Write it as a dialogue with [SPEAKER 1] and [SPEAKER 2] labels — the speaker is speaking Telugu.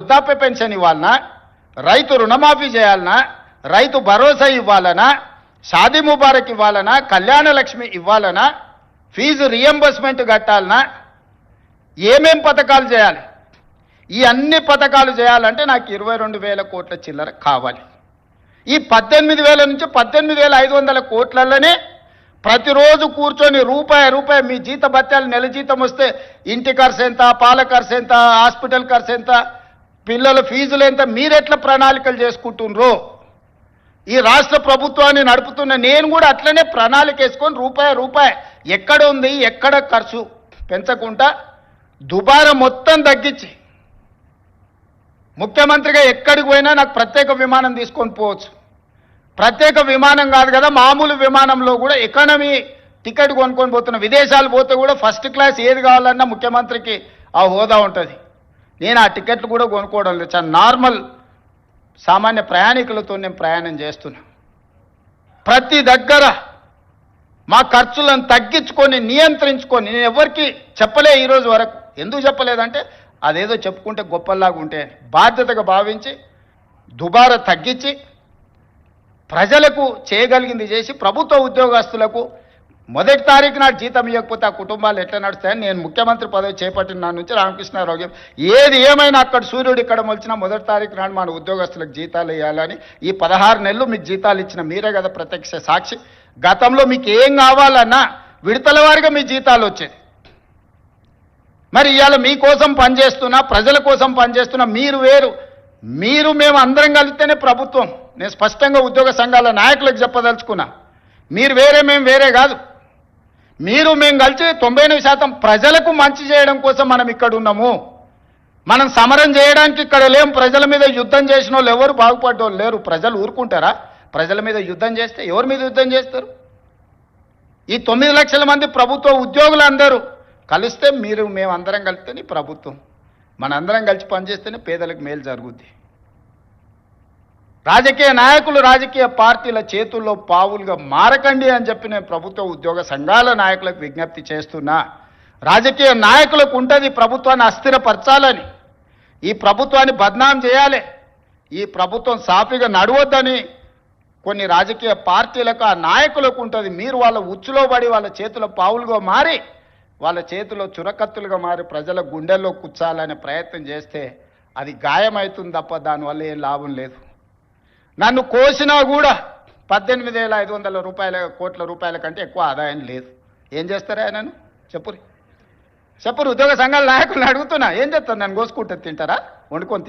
[SPEAKER 1] వృద్ధాప్య పెన్షన్ ఇవ్వాలనా, రైతు రుణమాఫీ చేయాలనా, రైతు భరోసా ఇవ్వాలనా, షాదీ ముబారక్ ఇవ్వాలనా, కళ్యాణ లక్ష్మి ఇవ్వాలనా, ఫీజు రియంబర్స్మెంట్ కట్టాలనా, ఏమేం పథకాలు చేయాలి? ఈ అన్ని పథకాలు చేయాలంటే నాకు 22,000 కోట్ల చిల్లర కావాలి. ఈ 18,000 నుంచి 18,500 కోట్లలోనే ప్రతిరోజు కూర్చొని రూపాయి మీ జీత భత్యాలు నెల జీతం వస్తే ఇంటి ఖర్చు ఎంత, పాల ఖర్చు ఎంత, హాస్పిటల్ ఖర్చు ఎంత, పిల్లల ఫీజులు ఎంత, మీరెట్లా ప్రణాళికలు చేసుకుంటున్నారో ఈ రాష్ట్ర ప్రభుత్వాన్ని నడుపుతున్న నేను కూడా అట్లనే ప్రణాళిక వేసుకొని రూపాయి ఎక్కడ ఉంది, ఎక్కడ ఖర్చు పెంచకుండా దుబారా మొత్తం తగ్గించి ముఖ్యమంత్రిగా ఎక్కడికి పోయినా నాకు ప్రత్యేక విమానం తీసుకొని పోవచ్చు. ప్రత్యేక విమానం కాదు కదా, మామూలు విమానంలో కూడా ఎకానమీ టికెట్ కొనుక్కొని పోతున్నా. విదేశాలు పోతే కూడా ఫస్ట్ క్లాస్ ఏది కావాలన్నా ముఖ్యమంత్రికి ఆ హోదా ఉంటుంది. నేను ఆ టికెట్లు కూడా కొనుక్కోవడం లేదు. చాలా నార్మల్ సామాన్య ప్రయాణికులతో నేను ప్రయాణం చేస్తున్నా. ప్రతి దగ్గర మా ఖర్చులను తగ్గించుకొని నియంత్రించుకొని నేను ఎవరికి చెప్పలే ఈరోజు వరకు. ఎందుకు చెప్పలేదంటే అదేదో చెప్పుకుంటే గొప్పలాగా ఉంటే బాధ్యతగా భావించి దుబారా తగ్గించి ప్రజలకు చేయగలిగింది చేసి ప్రభుత్వ ఉద్యోగస్తులకు మొదటి తారీఖు నాడు జీతం ఇవ్వకపోతే ఆ కుటుంబాలు ఎట్లా నడుస్తాయని నేను ముఖ్యమంత్రి పదవి చేపట్టిన నాటి నుంచి రామకృష్ణారావు ఏది ఏమైనా అక్కడ సూర్యుడు ఇక్కడ మొలిచినా మొదటి తారీఖు నాడు మన ఉద్యోగస్తులకు జీతాలు ఇవ్వాలని ఈ 16 నెలలు మీకు జీతాలు ఇచ్చిన మీరే కదా ప్రత్యక్ష సాక్షి. గతంలో మీకు ఏం కావాలన్నా విడతల వారిగా మీ జీతాలు వచ్చేది. మరి ఇవాళ మీకోసం పనిచేస్తున్నా, ప్రజల కోసం పనిచేస్తున్నా, మీరు వేరు, మీరు మేము అందరం కలిస్తేనే ప్రభుత్వం. నేను స్పష్టంగా ఉద్యోగ సంఘాల నాయకులకు చెప్పదలుచుకున్నా, మీరు వేరే మేము వేరే కాదు. మీరు మేము కలిసి 99% ప్రజలకు మంచి చేయడం కోసం మనం ఇక్కడ ఉన్నాము. మనం సమరం చేయడానికి ఇక్కడ లేం. ప్రజల మీద యుద్ధం చేసిన వాళ్ళు ఎవరు బాగుపడ్డోళ్ళు లేరు. ప్రజలు ఊరుకుంటారా? ప్రజల మీద యుద్ధం చేస్తే ఎవరి మీద యుద్ధం చేస్తారు? ఈ 9 లక్షల మంది ప్రభుత్వ ఉద్యోగులు అందరూ కలిస్తే మీరు మేము అందరం కలిస్తేనే ప్రభుత్వం. మనందరం కలిసి పనిచేస్తేనే పేదలకు మేలు జరుగుద్ది. రాజకీయ నాయకులు రాజకీయ పార్టీల చేతుల్లో పావులుగా మారకండి అని చెప్పి నేను ప్రభుత్వ ఉద్యోగ సంఘాల నాయకులకు విజ్ఞప్తి చేస్తున్నా. రాజకీయ నాయకులకు ఉంటుంది ప్రభుత్వాన్ని అస్థిరపరచాలని, ఈ ప్రభుత్వాన్ని బద్నాం చేయాలి, ఈ ప్రభుత్వం సాఫీగా నడవద్దని కొన్ని రాజకీయ పార్టీలకు ఆ నాయకులకు ఉంటుంది. మీరు వాళ్ళ ఉచ్చులో పడి వాళ్ళ చేతుల పావులుగా మారి వాళ్ళ చేతిలో చురకత్తులుగా మారి ప్రజల గుండెల్లో కూర్చాలనే ప్రయత్నం చేస్తే అది గాయమవుతుంది తప్ప దానివల్ల ఏం లాభం లేదు. నన్ను కోసినా కూడా 18,500 కోట్ల రూపాయల కంటే ఎక్కువ ఆదాయం లేదు. ఏం చేస్తారా నన్ను చెప్పురు ఉద్యోగ సంఘాల నాయకులను అడుగుతున్నా, ఏం చేస్తారు? నన్ను కోసుకుంటే తింటారా? వండుకొని